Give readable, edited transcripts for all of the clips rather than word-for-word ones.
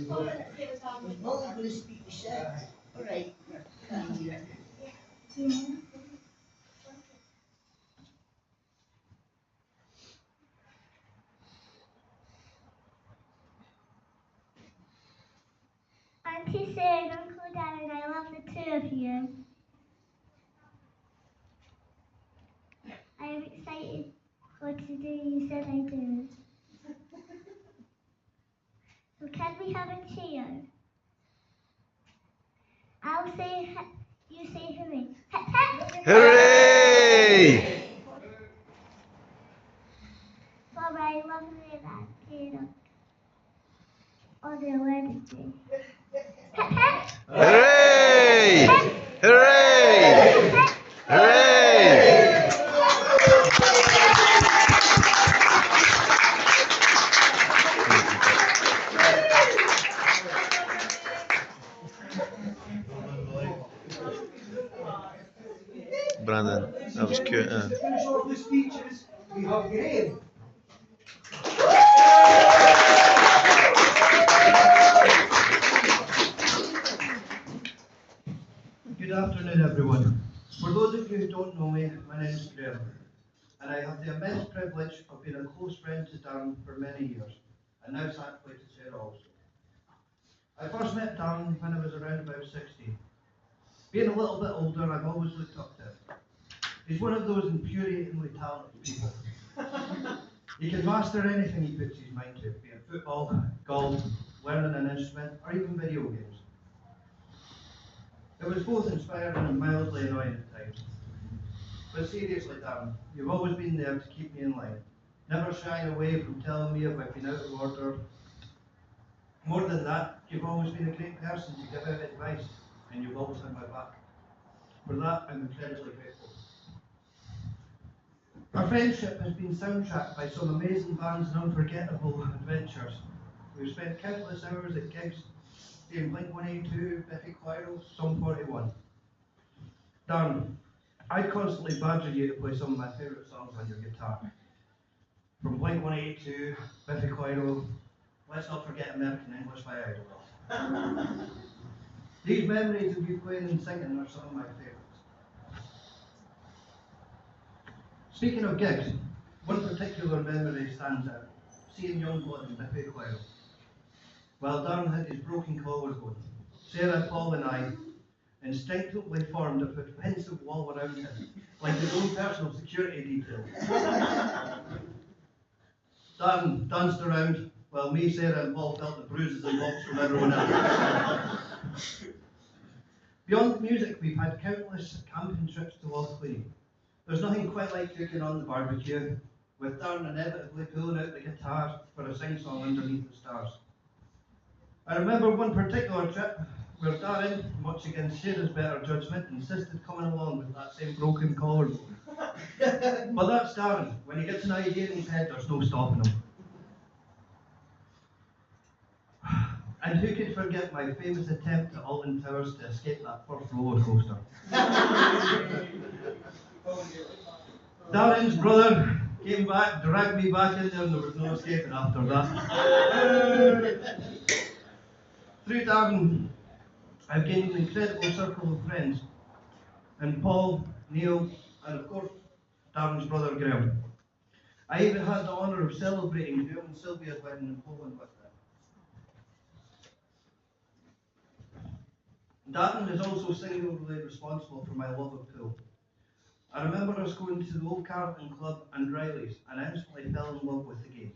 Molly going to speak to Sarah. All right. Auntie Sarah and Uncle Darren, I love the two of you. I am excited for today, you said I do. So can we have a cheer? I'll say, you say hooray. Hip hip! Hooray! For my lovely that cheer on their wedding day. Hip hip! Hooray! Hooray! Hooray! Brandon, that was cute. To finish off the speeches, we have Graham. Good afternoon, everyone. For those of you who don't know me, my name is Graham, and I have the immense privilege of being a close friend to Darren for many years, and now thankfully to Sarah also. I first met Darren when I was around about 60. Being a little bit older, I've always looked up to him. He's one of those infuriatingly talented people. He can master anything he puts his mind to, be it football, golf, learning an instrument, or even video games. It was both inspiring and mildly annoying at times. But seriously, Darren, you've always been there to keep me in line, never shying away from telling me if I've been out of order. More than that, you've always been a great person to give out advice, and you've always had my back. For that, I'm incredibly grateful. Our friendship has been soundtracked by some amazing bands and unforgettable adventures. We've spent countless hours at gigs, being Blink-182, Biffy Clyro, Sum 41. Darren, I'd constantly badger you to play some of my favourite songs on your guitar. From Blink-182, Biffy Clyro, let's not forget American English by Idol. These memories of you playing and singing are some of my favourites. Speaking of gigs, one particular memory stands out, seeing Youngblood and Biffy Clyro. While Darren had his broken collarbone, Sarah, Paul and I instinctively formed a defensive wall around him, like his own personal security detail. Darren danced around, while me, Sarah and Paul felt the bruises and bumps from everyone else. Beyond the music, we've had countless camping trips to Lochlean. There's nothing quite like cooking on the barbecue, with Darren inevitably pulling out the guitar for a sing-song underneath the stars. I remember one particular trip where Darren, much against Sarah's better judgment, insisted coming along with that same broken collarbone. But that's Darren. When he gets an idea in his head, there's no stopping him. And who could forget my famous attempt at Alton Towers to escape that first roller coaster? Darren's brother came back, dragged me back in there, and there was no escaping after that. Through Darren, I've gained an incredible circle of friends, and Paul, Neil, and of course, Darren's brother Graham. I even had the honour of celebrating Graham and Sylvia's wedding in Poland with them. Darren is also singularly responsible for my love of pool. I remember us going to the old Carlton Club and Riley's, and I instantly fell in love with the game.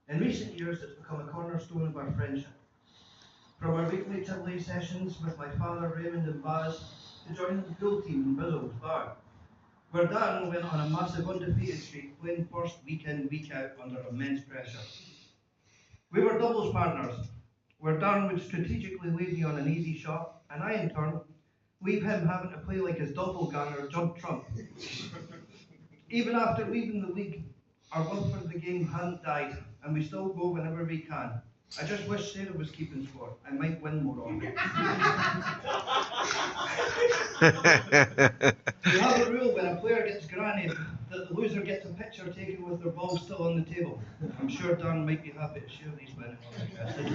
In recent years, it's become a cornerstone of our friendship. From our weekly Tivoli sessions with my father Raymond and Baz, to joining the pool team in Bizzle's bar, where Darren went on a massive undefeated streak, playing first week in, week out under immense pressure. We were doubles partners, where Darren would strategically lead me on an easy shot, and I in turn leave him having to play like his doppelganger, Jump Trump. Even after leaving the league, our love for the game hadn't died, and we still go whenever we can. I just wish Sarah was keeping score. I might win more often. We have a rule: when a player gets grannied, that the loser gets a picture taken with their balls still on the table. I'm sure Darren might be happy to share these with anyone interested.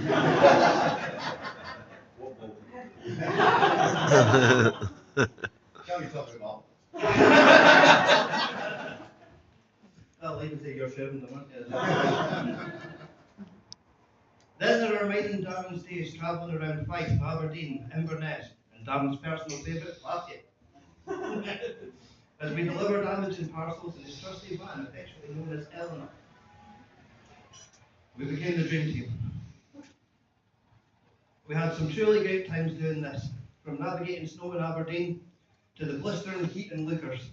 Tell me something about. I'll even say you're sharing them, aren't you? Then there are mine and Darren's days travelling around Fife, Aberdeen, Inverness, and Darren's personal favourite, Thankyou. As we deliver damaging parcels in his trusty van, affectionately known as Eleanor. We became the dream team. We had some truly great times doing this, from navigating snow in Aberdeen to the blistering heat in Lookers.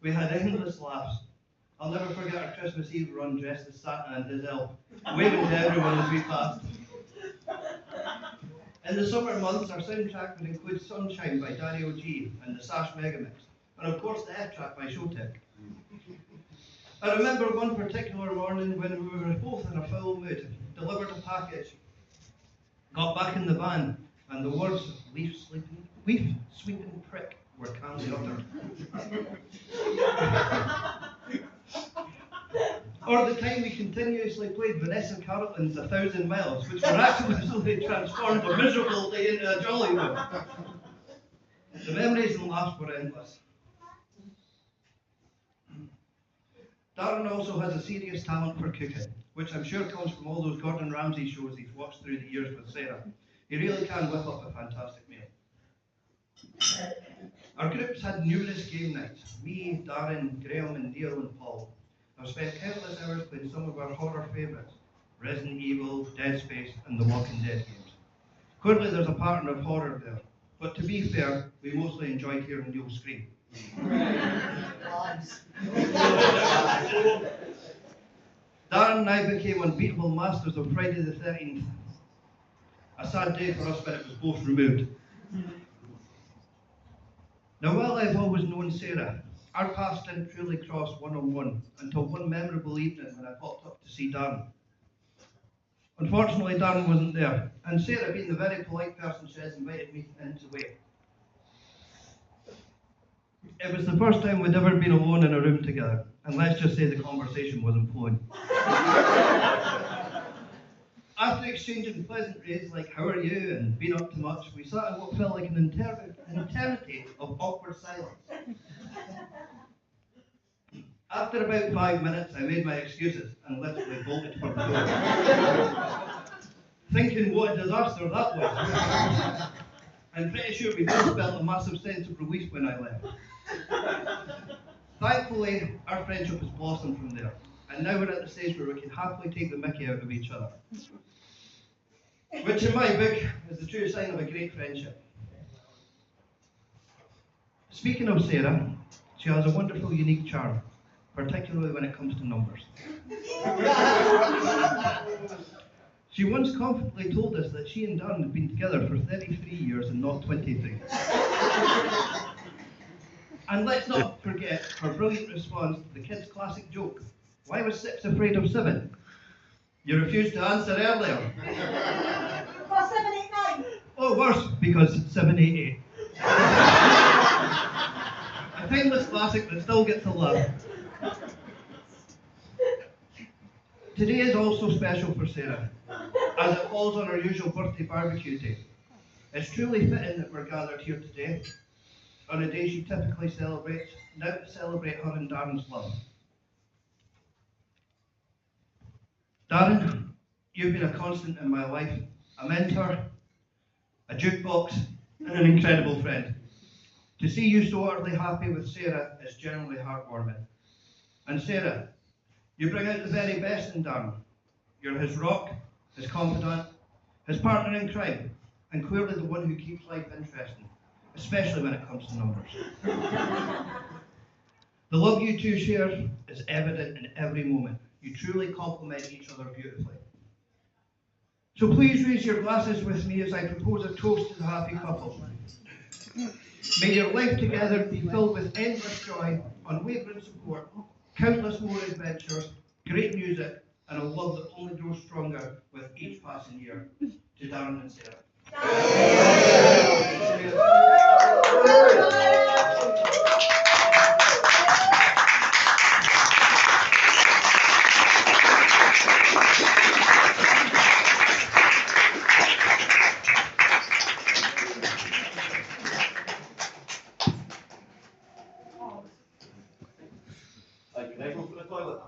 We had endless laughs. I'll never forget our Christmas Eve run dressed as Santa and his elf, waving to everyone as we passed. In the summer months, our soundtrack would include Sunshine by Daddy O.G. and the Sash Megamix, and of course the F track by Showtech. I remember one particular morning when we were both in a full mood, delivered a package, got back in the van, and the words leaf sweeping prick were calmly uttered. Or the time we continuously played Vanessa Carlton's 1,000 Miles, which were absolutely transformed a miserable day into a jolly one. The memories and laughs were endless. Darren also has a serious talent for cooking, which I'm sure comes from all those Gordon Ramsay shows he's watched through the years with Sarah. He really can whip up a fantastic meal. Our groups had numerous game nights. Me, Darren, Graham and Neil and Paul have spent countless hours playing some of our horror favourites, Resident Evil, Dead Space and The Walking Dead games. Clearly there's a pattern of horror there, but to be fair, we mostly enjoyed hearing Neil scream. Darren and I became unbeatable masters of Friday the 13th. A sad day for us when it was both removed. Now while I've always known Sarah, our paths didn't truly cross one-on-one until one memorable evening when I popped up to see Darren. Unfortunately, Darren wasn't there, and Sarah, being the very polite person she is, invited me in to wait. It was the first time we'd ever been alone in a room together, and let's just say the conversation wasn't flowing. After exchanging pleasantries like "how are you" and "been up to much," we sat in what felt like an eternity of awkward silence. After about 5 minutes, I made my excuses and literally bolted for the door, thinking what a disaster that was. I'm pretty sure we both felt a massive sense of relief when I left. Thankfully, our friendship has blossomed from there, and now we're at the stage where we can happily take the mickey out of each other. Which in my book is the true sign of a great friendship. Speaking of Sarah, she has a wonderful, unique charm, particularly when it comes to numbers. She once confidently told us that she and Darren had been together for 33 years and not 23. And let's not forget her brilliant response to the kids' classic joke, "Why was 6 afraid of 7? You refused to answer earlier." Because 7, 8, 9. Oh, worse, because 788. A timeless classic that still gets a laugh. Today is also special for Sarah, as it falls on our usual birthday barbecue day. It's truly fitting that we're gathered here today, on a day she typically celebrates, now to celebrate her and Darren's love. Darren, you've been a constant in my life, a mentor, a jukebox, and an incredible friend. To see you so utterly happy with Sarah is genuinely heartwarming. And Sarah, you bring out the very best in Darren. You're his rock, his confidant, his partner in crime, and clearly the one who keeps life interesting, especially when it comes to numbers. The love you two share is evident in every moment. You truly complement each other beautifully. So please raise your glasses with me as I propose a toast to the happy couple. May your life together be filled with endless joy, unwavering support, countless more adventures, great music, and a love that only grows stronger with each passing year. To Darren and Sarah. go for the toilet.